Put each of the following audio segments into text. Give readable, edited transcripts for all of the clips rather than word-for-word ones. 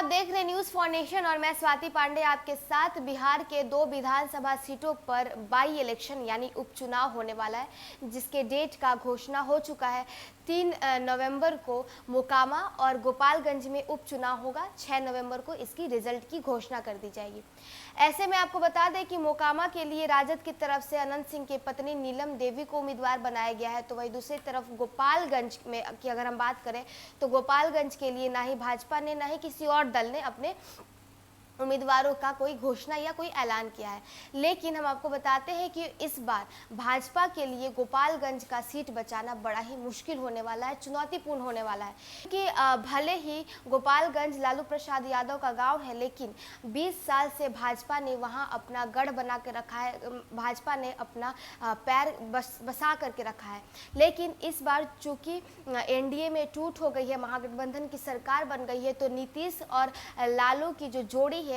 आप देख रहे हैं न्यूज फॉर नेशन और मैं स्वाति पांडे आपके साथ। बिहार के 2 विधानसभा सीटों पर बाई इलेक्शन यानी उपचुनाव होने वाला है, जिसके डेट का घोषणा हो चुका है। 3 नवंबर को मोकामा और गोपालगंज में उपचुनाव होगा। 6 नवंबर को इसकी रिजल्ट की घोषणा कर दी जाएगी। ऐसे में आपको बता दें कि मोकामा के लिए राजद की तरफ से अनंत सिंह की पत्नी नीलम देवी को उम्मीदवार बनाया गया है, तो वही दूसरी तरफ गोपालगंज में की अगर हम बात करें तो गोपालगंज के लिए ना ही भाजपा ने ना ही किसी और दल ने अपने उम्मीदवारों का कोई घोषणा या कोई ऐलान किया है। लेकिन हम आपको बताते हैं कि इस बार भाजपा के लिए गोपालगंज का सीट बचाना बड़ा ही मुश्किल होने वाला है, चुनौतीपूर्ण होने वाला है। कि भले ही गोपालगंज लालू प्रसाद यादव का गांव है, लेकिन 20 साल से भाजपा ने वहां अपना गढ़ बना के रखा है, भाजपा ने अपना पैर बसा करके रखा है। लेकिन इस बार चूंकि एनडीए में टूट हो गई है, महागठबंधन की सरकार बन गई है, तो नीतीश और लालू की जो जोड़ी है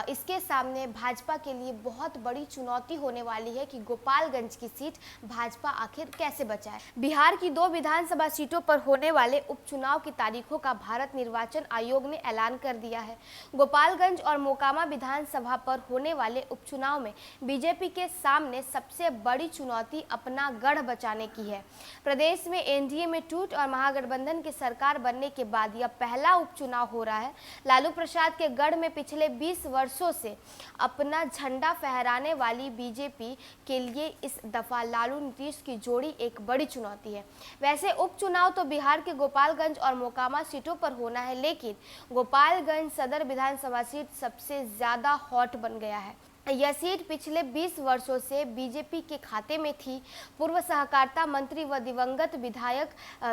इसके सामने भाजपा के लिए बहुत बड़ी चुनौती होने वाली है कि गोपालगंज की सीट भाजपा आखिर कैसे बचाए। बिहार की 2 विधानसभा सीटों पर होने वाले उपचुनाव की तारीखों का भारत निर्वाचन आयोग ने ऐलान कर दिया है। गोपालगंज और मोकामा विधानसभा पर होने वाले उपचुनाव में बीजेपी के सामने सबसे बड़ी चुनौती अपना गढ़ बचाने की है। प्रदेश में एनडीए में टूट और महागठबंधन की सरकार बनने के बाद यह पहला उपचुनाव हो रहा है। लालू प्रसाद के गढ़ में पिछले 20 वर्षों से अपना झंडा फहराने वाली बीजेपी के लिए इस दफा लालू नीतीश की जोड़ी एक बड़ी चुनौती है। वैसे उपचुनाव तो बिहार के गोपालगंज और मोकामा सीटों पर होना है, लेकिन गोपालगंज सदर विधानसभा सीट सबसे ज्यादा हॉट बन गया है। यह सीट पिछले 20 वर्षों से बीजेपी के खाते में थी। पूर्व सहकारिता मंत्री व दिवंगत विधायक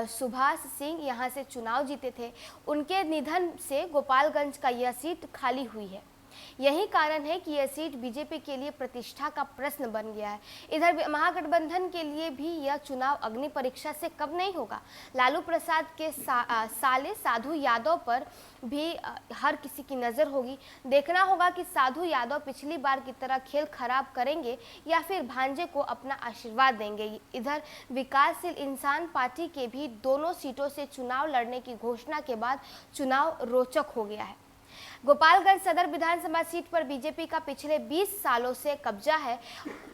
सुभाष सिंह यहां से चुनाव जीते थे। उनके निधन से गोपालगंज का यह सीट खाली हुई है। यही कारण है कि यह सीट बीजेपी के लिए प्रतिष्ठा का प्रश्न बन गया है। इधर महागठबंधन के लिए भी यह चुनाव अग्नि परीक्षा से कम नहीं होगा। लालू प्रसाद के साले साधु यादव पर भी हर किसी की नज़र होगी। देखना होगा कि साधु यादव पिछली बार की तरह खेल खराब करेंगे या फिर भांजे को अपना आशीर्वाद देंगे। इधर विकासशील इंसान पार्टी के भी दोनों सीटों से चुनाव लड़ने की घोषणा के बाद चुनाव रोचक हो गया है। गोपालगंज सदर विधानसभा सीट पर बीजेपी का पिछले 20 सालों से कब्जा है।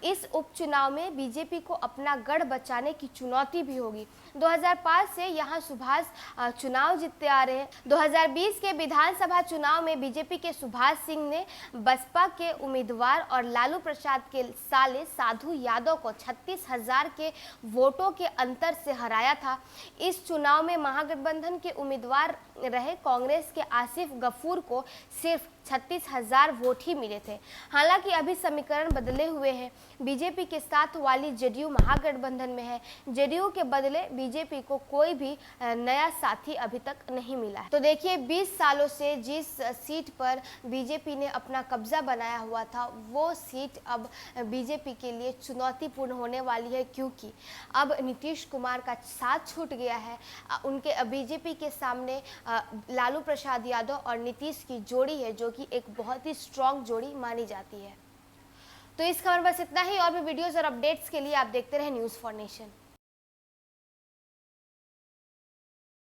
इस उपचुनाव में बीजेपी को अपना गढ़ बचाने की चुनौती भी होगी। 2005 से यहां सुभाष चुनाव जीतते आ रहे हैं। 2020 के विधानसभा चुनाव में बीजेपी के सुभाष सिंह ने बसपा के उम्मीदवार और लालू प्रसाद के साले साधु यादव को 36,000 के वोटों के अंतर से हराया था। इस चुनाव में महागठबंधन के उम्मीदवार रहे कांग्रेस के आसिफ गफूर को सिर्फ 36,000 वोट ही मिले थे। हालांकि अभी समीकरण बदले हुए हैं। बीजेपी के साथ वाली जेडीयू महागठबंधन में है। जेडीयू के बदले बीजेपी को कोई भी नया साथी अभी तक नहीं मिला है। तो देखिए, 20 सालों से जिस सीट पर बीजेपी ने अपना कब्जा बनाया हुआ था, वो सीट अब बीजेपी के लिए चुनौतीपूर्ण होने वाली है, क्योंकि अब नीतीश कुमार का साथ छूट गया है। उनके बीजेपी के सामने लालू प्रसाद यादव और नीतीश की जोड़ी है, जो कि एक बहुत ही स्ट्रॉन्ग जोड़ी मानी जाती है। तो इस खबर बस इतना ही। और भी वीडियोस और अपडेट्स के लिए आप देखते रहें न्यूज़ फॉर नेशन।